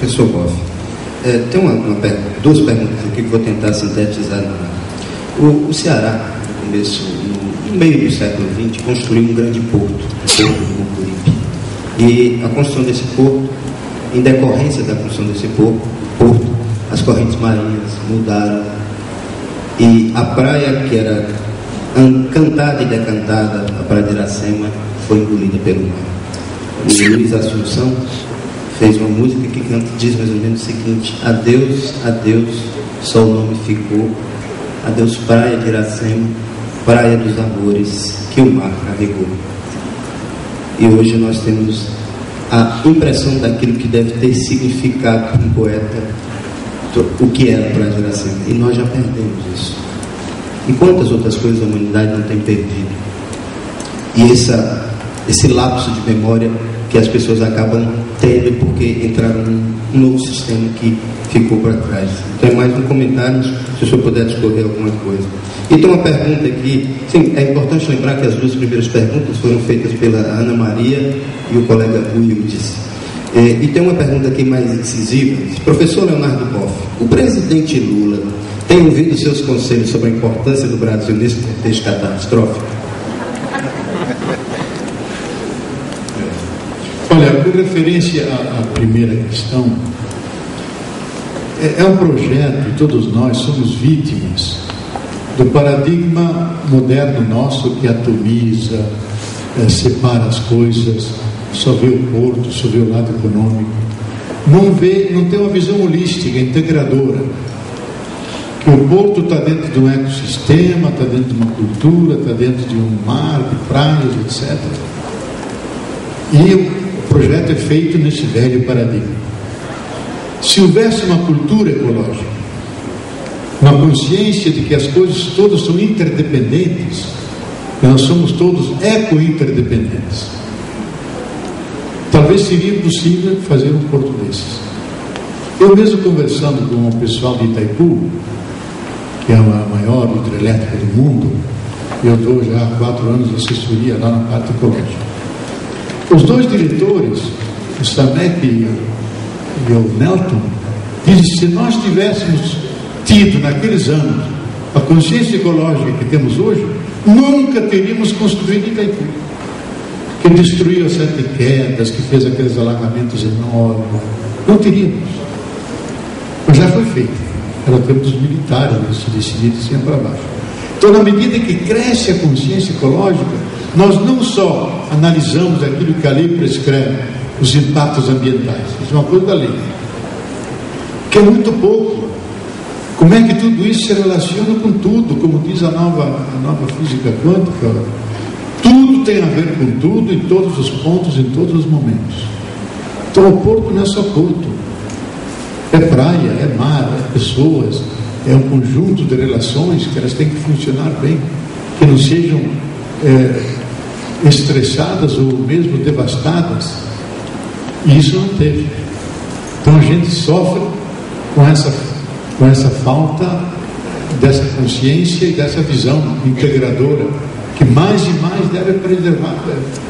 Professor Boff, tem duas perguntas aqui que vou tentar sintetizar. O Ceará, no meio do século XX, construiu um grande porto, o Porto do Mucuripe. E a construção desse porto, em decorrência da construção desse porto, as correntes marinhas mudaram e a praia que era cantada e decantada, a praia de Iracema, foi engolida pelo mar. O Luiz Assunção fez uma música que diz mais ou menos o seguinte: adeus, adeus, só o nome ficou, adeus praia de Iracema, praia dos amores que o mar navegou. E hoje nós temos a impressão daquilo que deve ter significado para um poeta, o que era a praia de Iracema, e nós já perdemos isso. E quantas outras coisas a humanidade não tem perdido? E esse lapso de memória que as pessoas acabam tendo porque entraram num novo sistema que ficou para trás. Então é mais um comentário, se o senhor puder discorrer alguma coisa. E tem uma pergunta aqui, sim, é importante lembrar que as duas primeiras perguntas foram feitas pela Ana Maria e o colega Wildes. E tem uma pergunta aqui mais incisiva. Professor Leonardo Boff, o presidente Lula tem ouvido seus conselhos sobre a importância do Brasil nesse contexto catastrófico? Olha, com referência à primeira questão, é um projeto, e todos nós somos vítimas do paradigma moderno nosso que atomiza, separa as coisas, só vê o porto, só vê o lado econômico, não tem uma visão holística, integradora, que o porto está dentro de um ecossistema, está dentro de uma cultura, está dentro de um mar, de praias, etc. E o projeto é feito nesse velho paradigma. Se houvesse uma cultura ecológica, uma consciência de que as coisas todas são interdependentes, que nós somos todos eco-interdependentes, talvez seria possível fazer um porto desses. Eu mesmo conversando com o pessoal de Itaipu, que é a maior hidrelétrica do mundo, eu dou já há 4 anos de assessoria lá na parte ecológica. Os dois diretores, o Samek e o Nelton, dizem que se nós tivéssemos tido naqueles anos a consciência ecológica que temos hoje, nunca teríamos construído Itaipu, que destruiu as 7 quedas, que fez aqueles alagamentos enormes. Não teríamos. Mas já foi feito. Era o tempo dos militares, se decidir de cima para baixo. Então, na medida que cresce a consciência ecológica, nós não só analisamos aquilo que a lei prescreve, os impactos ambientais, isso é uma coisa da lei, que é muito pouco. Como é que tudo isso se relaciona com tudo, como diz a nova física quântica? Tudo tem a ver com tudo, em todos os pontos, em todos os momentos. Então o porto não é só porto, é praia, é mar, é pessoas, é um conjunto de relações que elas têm que funcionar bem, que não sejam estressadas ou mesmo devastadas. E isso não teve. Então a gente sofre com essa falta dessa consciência e dessa visão integradora que mais e mais deve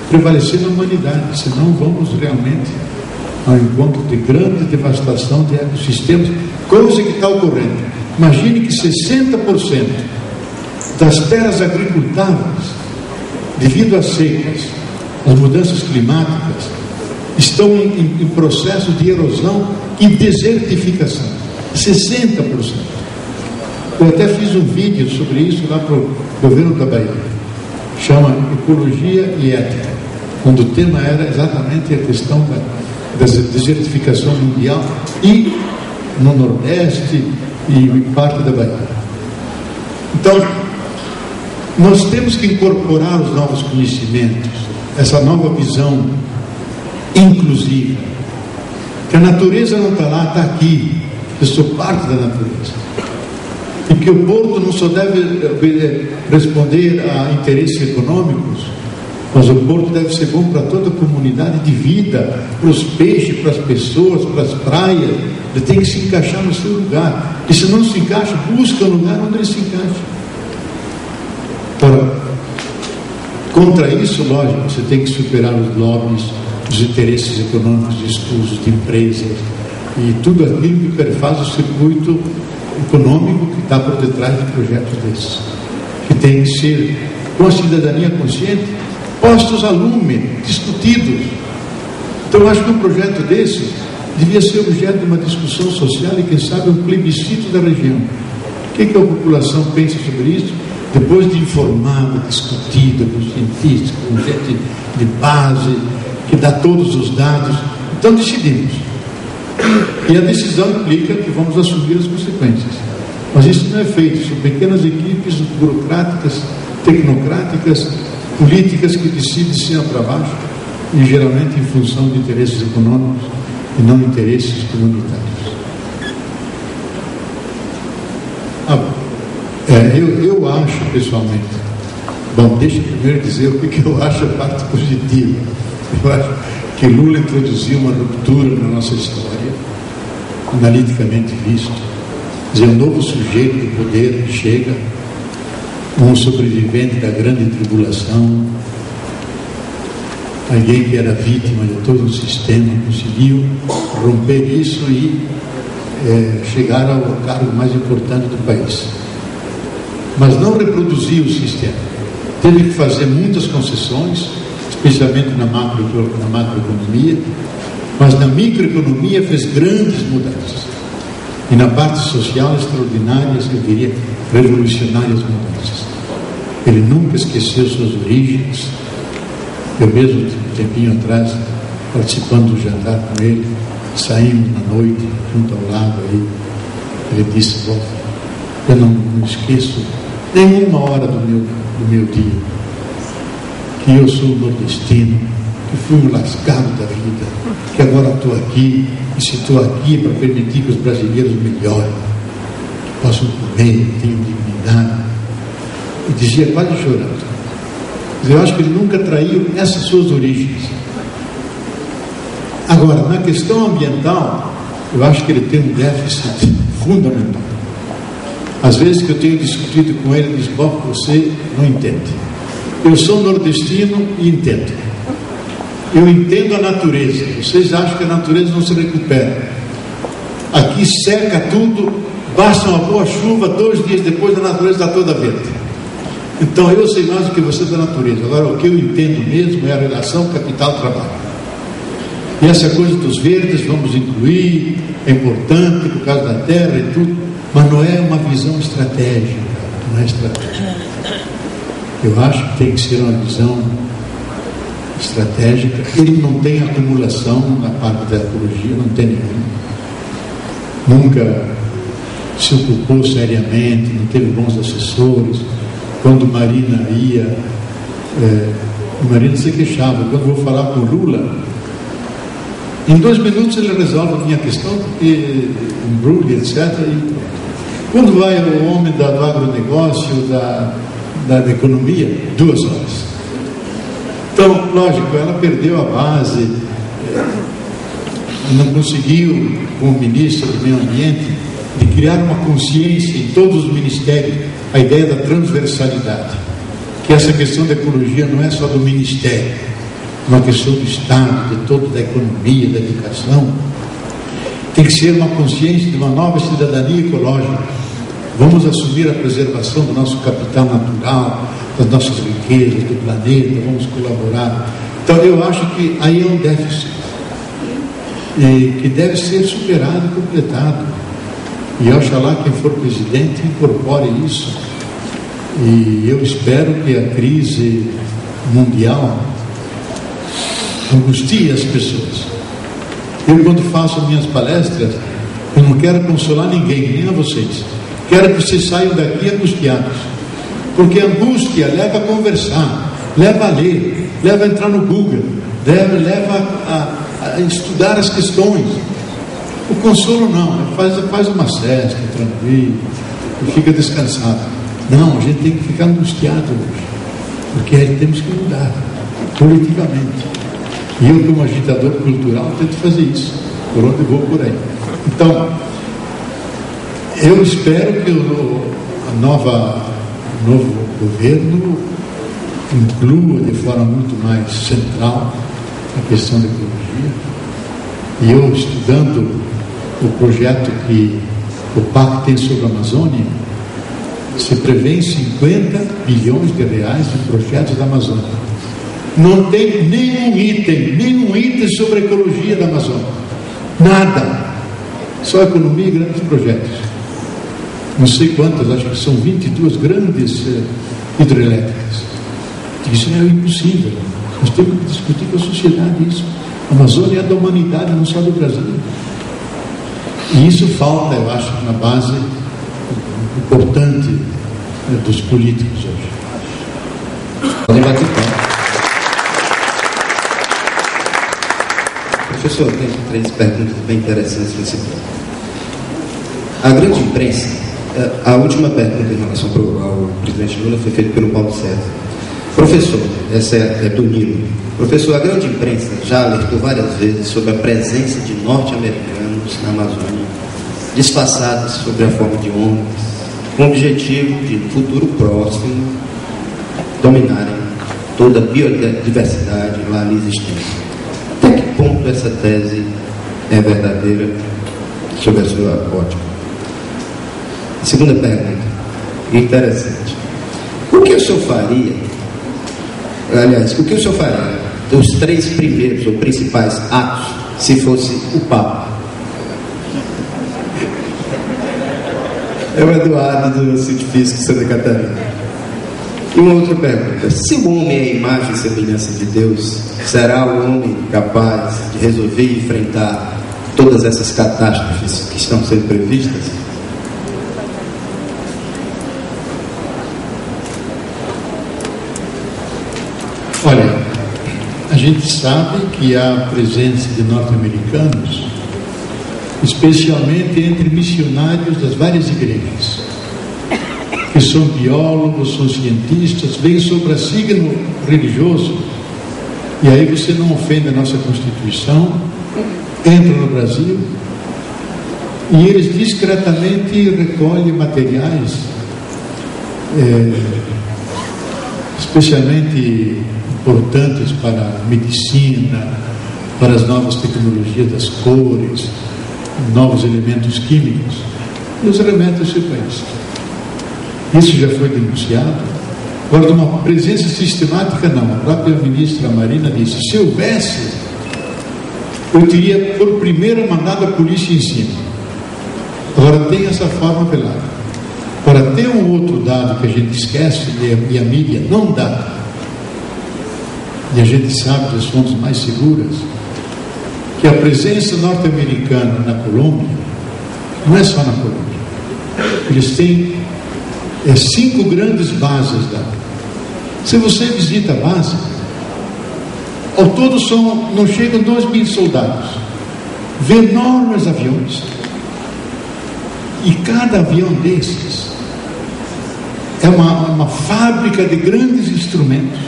prevalecer na humanidade, senão vamos realmente ao encontro de grande devastação de ecossistemas, coisa que está ocorrendo. Imagine que 60% das terras agricultáveis, devido às secas, às mudanças climáticas, estão em processo de erosão e desertificação. 60%. Eu até fiz um vídeo sobre isso lá para o governo da Bahia, chama Ecologia e Ética, onde o tema era exatamente a questão da desertificação mundial e no Nordeste e parte da Bahia. Então, nós temos que incorporar os novos conhecimentos, essa nova visão inclusiva, que a natureza não está lá, está aqui. Eu sou parte da natureza. E que o porto não só deve responder a interesses econômicos, mas o porto deve ser bom para toda a comunidade de vida, para os peixes, para as pessoas, para as praias. Ele tem que se encaixar no seu lugar. E se não se encaixa, busca um lugar onde ele se encaixa. Ora, contra isso, lógico, você tem que superar os lobbies, os interesses econômicos de estudos, de empresas, e tudo aquilo que perfaz o circuito econômico que está por detrás de projetos desses, que tem que ser, com a cidadania consciente, postos a lume, discutidos. Então, eu acho que um projeto desse devia ser objeto de uma discussão social e, quem sabe, um plebiscito da região. O que a população pensa sobre isso? Depois de informada, discutida com cientistas, com gente de base, que dá todos os dados, então decidimos. E a decisão implica que vamos assumir as consequências. Mas isso não é feito, são pequenas equipes burocráticas, tecnocráticas, políticas que decidem cima para baixo, e geralmente em função de interesses econômicos e não interesses comunitários. Eu acho, pessoalmente, bom, deixa eu primeiro dizer o que eu acho a parte positiva. Eu acho que Lula introduziu uma ruptura na nossa história, analiticamente visto. Quer dizer, um novo sujeito do poder chega, um sobrevivente da grande tribulação, alguém que era vítima de todo o sistema, conseguiu romper isso e chegar ao cargo mais importante do país. Mas não reproduziu o sistema. Teve que fazer muitas concessões, especialmente na macroeconomia, mas na microeconomia fez grandes mudanças. E na parte social, extraordinárias, eu diria, revolucionárias mudanças. Ele nunca esqueceu suas origens. Eu mesmo, um tempinho atrás, participando do jantar com ele, saímos na noite, junto ao lago aí. Ele disse: bom, eu não esqueço nenhuma hora do meu dia, que eu sou nordestino, que fui um lascado da vida, que agora estou aqui, e se estou aqui para permitir que os brasileiros melhorem, que possam comer, tenham dignidade. E dizia quase chorando. Eu acho que ele nunca traiu essas suas origens. Agora, na questão ambiental, eu acho que ele tem um déficit fundamental. Às vezes que eu tenho discutido com ele, ele diz: bom, você não entende. Eu sou nordestino e entendo. Eu entendo a natureza. Vocês acham que a natureza não se recupera. Aqui seca tudo, basta uma boa chuva, 2 dias depois a natureza está toda verde. Então eu sei mais do que você da natureza. Agora, o que eu entendo mesmo é a relação capital-trabalho. E essa coisa dos verdes vamos incluir, é importante por causa da terra e tudo, mas não é uma visão estratégica, não é estratégica. Eu acho que tem que ser uma visão estratégica. Ele não tem acumulação na parte da ecologia, não tem nenhuma. Nunca se ocupou seriamente, não teve bons assessores. Quando Marina ia, Marina se queixava: quando vou falar com Lula, em 2 minutos ele resolve a minha questão, porque embrulha, etc. E quando vai o homem do agronegócio, da economia, 2 horas. Então, lógico, ela perdeu a base, não conseguiu, como ministro do Meio Ambiente, de criar uma consciência em todos os ministérios, a ideia da transversalidade, que essa questão da ecologia não é só do ministério, é uma questão do Estado, de toda da economia, da educação. Tem que ser uma consciência de uma nova cidadania ecológica. Vamos assumir a preservação do nosso capital natural, das nossas riquezas, do planeta, vamos colaborar. Então eu acho que aí é um déficit que deve ser superado e completado. E oxalá quem for presidente incorpore isso. E eu espero que a crise mundial angustie as pessoas. Eu, quando faço minhas palestras, eu não quero consolar ninguém, nem a vocês. Quero que vocês saiam daqui angustiados. Porque a angústia leva a conversar, leva a ler, leva a entrar no Google, leva a estudar as questões. O consolo não, faz uma cesta, tranquilo, e fica descansado. Não, a gente tem que ficar angustiado hoje, porque aí temos que mudar, politicamente. E eu, como agitador cultural, tento fazer isso, por onde vou por aí. Então, eu espero que o novo governo inclua de forma muito mais central a questão da ecologia. E eu, estudando o projeto que o PAC tem sobre a Amazônia, se prevê 50 bilhões de reais de projetos da Amazônia. Não tem nenhum item sobre a ecologia da Amazônia. Nada. Só economia e grandes projetos. Não sei quantas, acho que são 22 grandes hidrelétricas. Isso é impossível. Nós temos que discutir com a sociedade isso. A Amazônia é da humanidade, não só do Brasil. E isso falta, eu acho, na base importante dos políticos hoje. Podem bater palmas. Professor, tem 3 perguntas bem interessantes nesse ponto. A grande imprensa, a última pergunta em relação ao presidente Lula foi feita pelo Paulo César. Professor, essa é do Nilo. Professor, a grande imprensa já alertou várias vezes sobre a presença de norte-americanos na Amazônia, disfarçados sobre a forma de ONGs, com o objetivo de, no futuro próximo, dominarem toda a biodiversidade lá ali existente. Até que ponto essa tese é verdadeira sobre a sua ótica? Segunda pergunta, interessante. O que o senhor faria, aliás, o que o senhor faria dos 3 primeiros ou principais atos se fosse o Papa? É o Eduardo do Sítio Físico de Santa Catarina. E uma outra pergunta: se o homem é a imagem e semelhança de Deus, será o homem capaz de resolver e enfrentar todas essas catástrofes que estão sendo previstas? Olha, a gente sabe que há presença de norte-americanos, especialmente entre missionários das várias igrejas, que são biólogos, são cientistas, vêm sobre signo religioso, e aí você não ofende a nossa Constituição, entra no Brasil, e eles discretamente recolhem materiais, especialmente importantes para a medicina, para as novas tecnologias das cores, novos elementos químicos, e os remetem ao seu país. Isso já foi denunciado. Agora, de uma presença sistemática, não. A própria ministra Marina disse: se houvesse, eu teria por primeiro mandado a polícia em cima. Agora, tem essa forma velada. Para ter um outro dado que a gente esquece e a mídia não dá, e a gente sabe das fontes mais seguras, que a presença norte-americana na Colômbia não é só na Colômbia. Eles têm 5 grandes bases lá. Se você visita a base, ao todo não chegam 2.000 soldados. Vê enormes aviões. E cada avião desses é uma fábrica de grandes instrumentos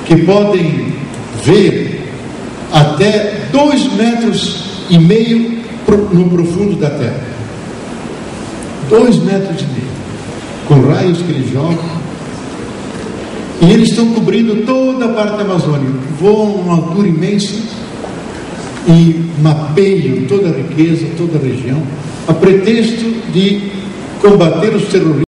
que podem ver até 2,5 metros no profundo da Terra. 2,5 metros, com raios que eles jogam. E eles estão cobrindo toda a parte da Amazônia, voam a uma altura imensa e mapeiam toda a riqueza, toda a região, a pretexto de combater os terroristas.